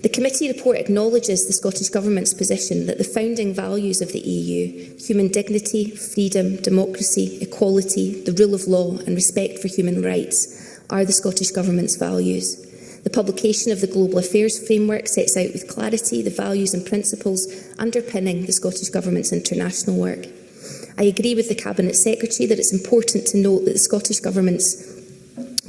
The committee report acknowledges the Scottish Government's position that the founding values of the EU, human dignity, freedom, democracy, equality, the rule of law and respect for human rights, are the Scottish Government's values. The publication of the Global Affairs Framework sets out with clarity the values and principles underpinning the Scottish Government's international work. I agree with the Cabinet Secretary that it's important to note that the Scottish Government's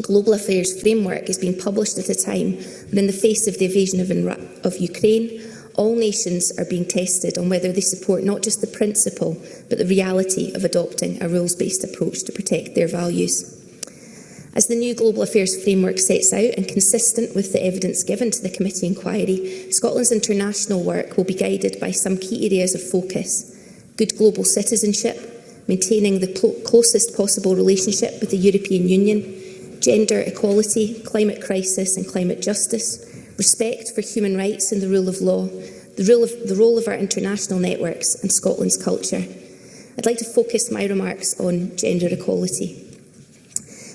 Global Affairs Framework is being published at a time when, in the face of the invasion of Ukraine, all nations are being tested on whether they support not just the principle, but the reality of adopting a rules-based approach to protect their values. As the new Global Affairs Framework sets out, and consistent with the evidence given to the committee inquiry, Scotland's international work will be guided by some key areas of focus: good global citizenship, maintaining the closest possible relationship with the European Union, gender equality, climate crisis and climate justice, respect for human rights and the rule of law, the role of our international networks and Scotland's culture. I'd like to focus my remarks on gender equality.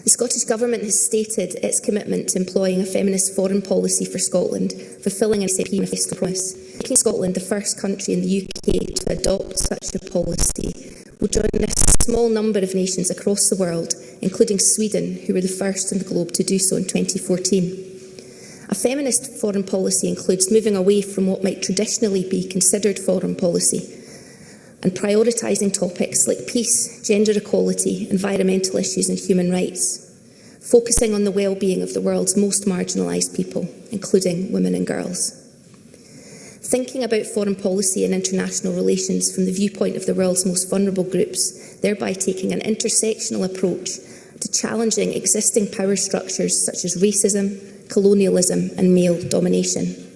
The Scottish Government has stated its commitment to employing a feminist foreign policy for Scotland, fulfilling an SNP manifesto promise. Making Scotland the first country in the UK to adopt such a policy will join a small number of nations across the world, including Sweden, who were the first in the globe to do so in 2014. A feminist foreign policy includes moving away from what might traditionally be considered foreign policy and prioritising topics like peace, gender equality, environmental issues and human rights, focusing on the well-being of the world's most marginalised people, including women and girls. Thinking about foreign policy and international relations from the viewpoint of the world's most vulnerable groups, thereby taking an intersectional approach to challenging existing power structures such as racism, colonialism and male domination.